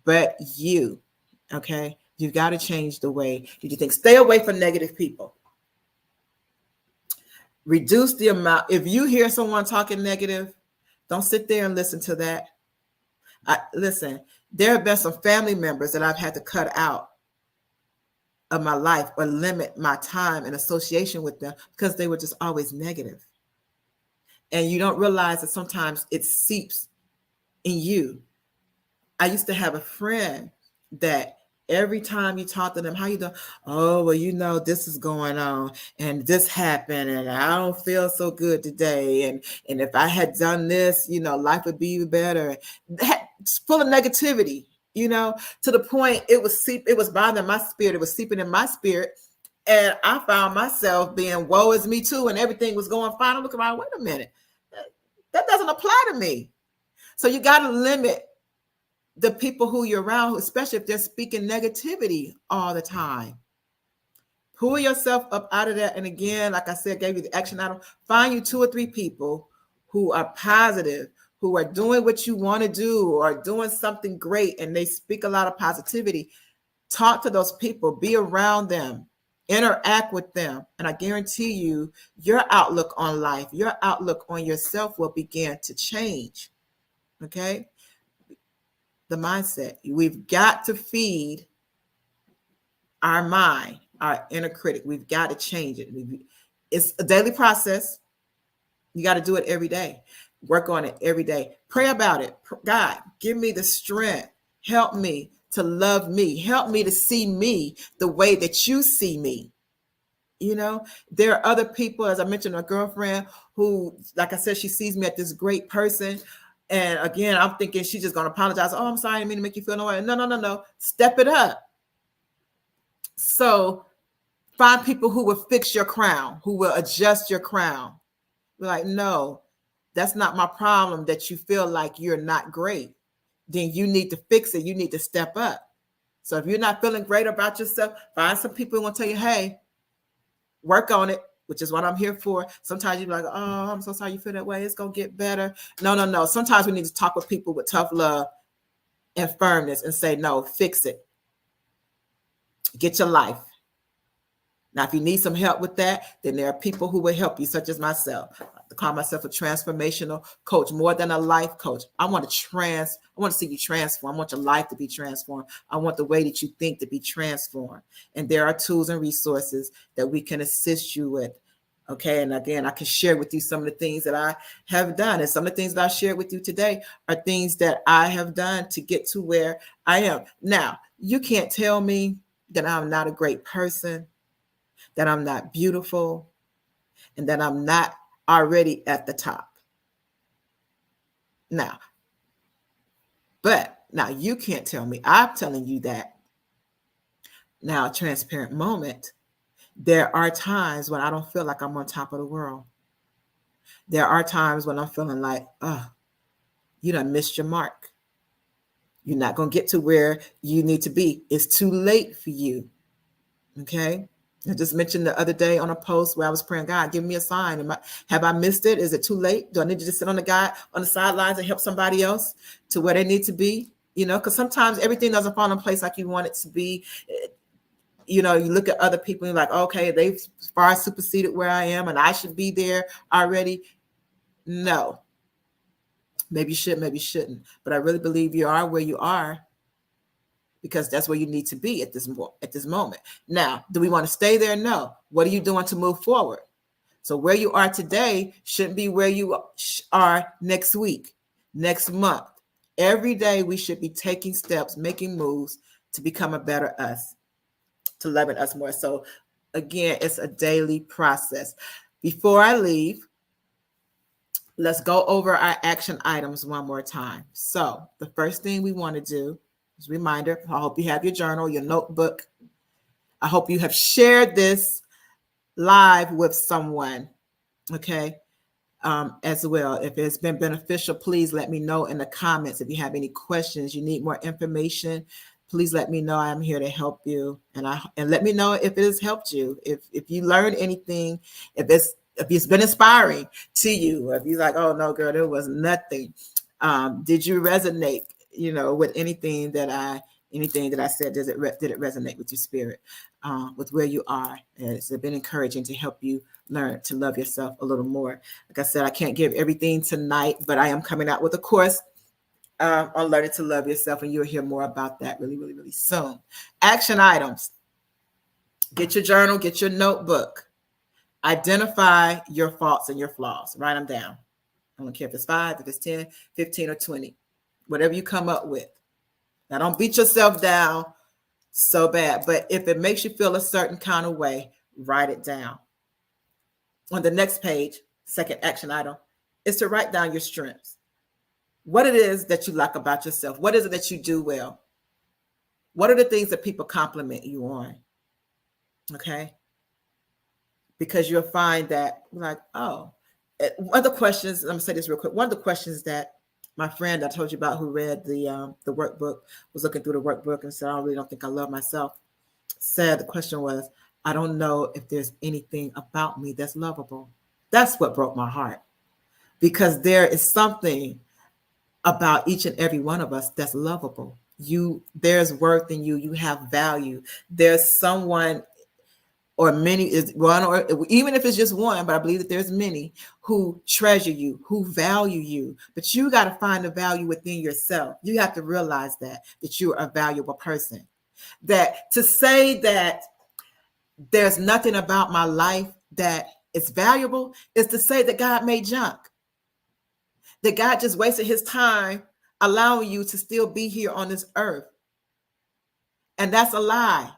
[SPEAKER 1] but you, okay? You've got to change the way you think. Stay away from negative people. Reduce the amount. If you hear someone talking negative, don't sit there and listen to that. Listen, there have been some family members that I've had to cut out of my life or limit my time and association with them because they were just always negative. And you don't realize that sometimes it seeps in you. I used to have a friend that every time you talk to them, how you doing? Oh, well, this is going on and this happened and I don't feel so good today. And if I had done this, life would be better. It's full of negativity, to the point it was bothering my spirit. It was seeping in my spirit. And I found myself being, woe is me too. And everything was going fine. I'm looking around, wait a minute. That doesn't apply to me. So you got to limit the people who you're around, especially if they're speaking negativity all the time. Pull yourself up out of that. And again, like I said, gave you the action item. Find you 2 or 3 people who are positive, who are doing what you want to do or doing something great, and they speak a lot of positivity. Talk to those people, be around them, interact with them. And I guarantee you, your outlook on life, your outlook on yourself will begin to change. Okay? The mindset. We've got to feed our mind, our inner critic. We've got to change it. It's a daily process. You got to do it every day. Work on it every day. Pray about it. God, give me the strength. Help me to love me. Help me to see me the way that you see me. You know, there are other people, as I mentioned, a girlfriend who, like I said, she sees me as this great person. And again, I'm thinking she's just going to apologize. Oh, I'm sorry, I didn't mean to make you feel no way. No. Step it up. So find people who will fix your crown, who will adjust your crown. We're like, no, that's not my problem that you feel like you're not great. Then you need to fix it. You need to step up. So if you're not feeling great about yourself, find some people who will tell you, hey, work on it, which is what I'm here for. Sometimes you're like, oh, I'm so sorry you feel that way. It's going to get better. No. Sometimes we need to talk with people with tough love and firmness and say, no, fix it. Get your life. Now, if you need some help with that, then there are people who will help you, such as myself. I call myself a transformational coach, more than a life coach. I want to see you transform. I want your life to be transformed. I want the way that you think to be transformed. And there are tools and resources that we can assist you with. Okay. And again, I can share with you some of the things that I have done. And some of the things that I shared with you today are things that I have done to get to where I am. Now, you can't tell me that I'm not a great person, that I'm not beautiful, and that I'm not already at the top. Now you can't tell me. I'm telling you that. Now, a transparent moment. There are times when I don't feel like I'm on top of the world. There are times when I'm feeling like, oh, you done missed your mark. You're not going to get to where you need to be. It's too late for you. Okay? I just mentioned the other day on a post where I was praying, God, give me a sign. Have I missed it? Is it too late? Do I need to just sit on the sidelines and help somebody else to where they need to be? You know, because sometimes everything doesn't fall in place like you want it to be. You know, you look at other people and you're like, okay, they've far superseded where I am and I should be there already. No. Maybe you should, maybe you shouldn't. But I really believe you are where you are because that's where you need to be at this moment. Now, do we want to stay there? No. What are you doing to move forward? So where you are today shouldn't be where you are next week, next month. Every day we should be taking steps, making moves to become a better us, to loving us more. So again, it's a daily process. Before I leave, let's go over our action items one more time. So the first thing we want to do is a reminder. I hope you have your journal, your notebook. I hope you have shared this live with someone, okay, as well. If it's been beneficial, please let me know in the comments. If you have any questions, you need more information, please let me know. I'm here to help you. And let me know if it has helped you. If you learned anything, if it's been inspiring to you, or if you're like, oh no, girl, there was nothing. Did you resonate, with anything that I said? Did it resonate with your spirit, with where you are? It's been encouraging to help you learn to love yourself a little more. Like I said, I can't give everything tonight, but I am coming out with a course on learning to love yourself, and you'll hear more about that really, really, really soon. Action items. Get your journal, get your notebook. Identify your faults and your flaws. Write them down. I don't care if it's 5, if it's 10, 15, or 20. Whatever you come up with. Now, don't beat yourself down so bad, but if it makes you feel a certain kind of way, write it down. On the next page, second action item, is to write down your strengths. What it is that you like about yourself. What is it that you do well? What are the things that people compliment you on? Okay? Because you'll find that, like, oh, one of the questions, I'm going to say this real quick. One of the questions that My friend I told you about who read the workbook was looking through the workbook and said, "I really don't think I love myself." Said the question was, "I don't know if there's anything about me that's lovable." That's what broke my heart, because there is something about each and every one of us that's lovable. There's worth in you. You have value. There's someone, or many, is one, or even if it's just one, but I believe that there's many who treasure you, who value you. But you got to find the value within yourself. You have to realize that you're a valuable person. That to say that there's nothing about my life that is valuable is to say that God made junk, that God just wasted his time allowing you to still be here on this earth. And that's a lie.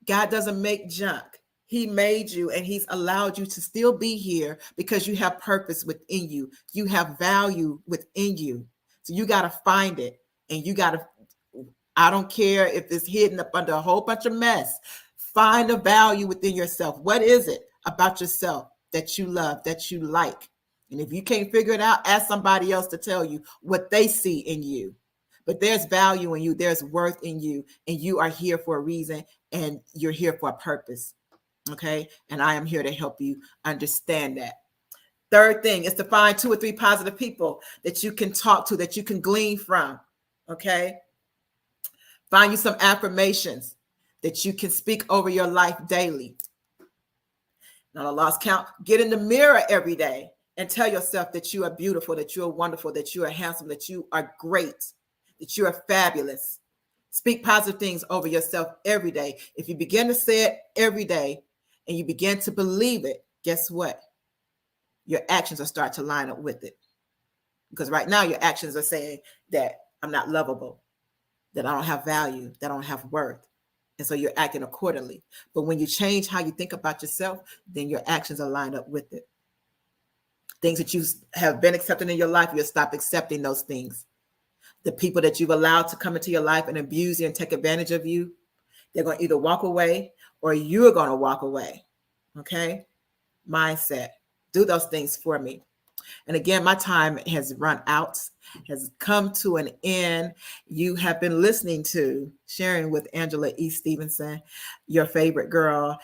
[SPEAKER 1] God doesn't make junk. He made you and he's allowed you to still be here because you have purpose within you. You have value within you. So you got to find it, and you got to, I don't care if it's hidden up under a whole bunch of mess. Find the value within yourself. What is it about yourself that you love, that you like? And if you can't figure it out, ask somebody else to tell you what they see in you. But there's value in you, there's worth in you, and you are here for a reason, and you're here for a purpose. Okay. And I am here to help you understand that. Third thing is to find 2 or 3 positive people that you can talk to, that you can glean from. Okay. Find you some affirmations that you can speak over your life daily. Not a lost count. Get in the mirror every day and tell yourself that you are beautiful, that you are wonderful, that you are handsome, that you are great, that you are fabulous. Speak positive things over yourself every day. If you begin to say it every day and you begin to believe it, guess what? Your actions will start to line up with it. Because right now your actions are saying that I'm not lovable, that I don't have value, that I don't have worth. And so you're acting accordingly. But when you change how you think about yourself, then your actions are lined up with it. Things that you have been accepting in your life, you'll stop accepting those things. The people that you've allowed to come into your life and abuse you and take advantage of you, they're going to either walk away or you're going to walk away. Okay? Mindset. Do those things for me. And again, my time has run out, has come to an end. You have been listening to Sharing with Angela E. Stevenson, your favorite girl.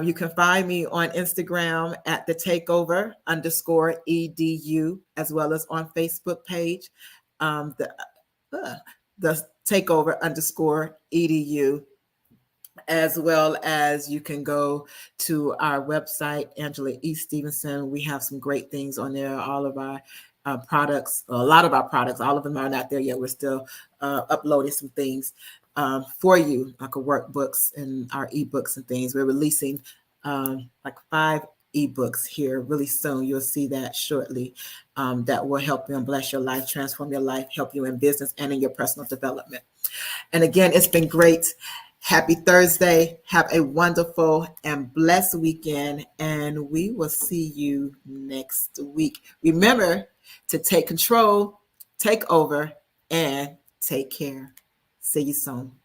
[SPEAKER 1] You can find me on Instagram at the takeover_edu, as well as on Facebook page, the takeover_edu. As well as you can go to our website, Angela E. Stevenson. We have some great things on there. All of our products, a lot of our products, all of them are not there yet. We're still uploading some things for you, like workbooks and our ebooks and things. We're releasing like 5 ebooks here really soon. You'll see that shortly. That will help you and bless your life, transform your life, help you in business and in your personal development. And again, it's been great. Happy Thursday. Have a wonderful and blessed weekend. And we will see you next week. Remember to take control, take over, and take care. See you soon.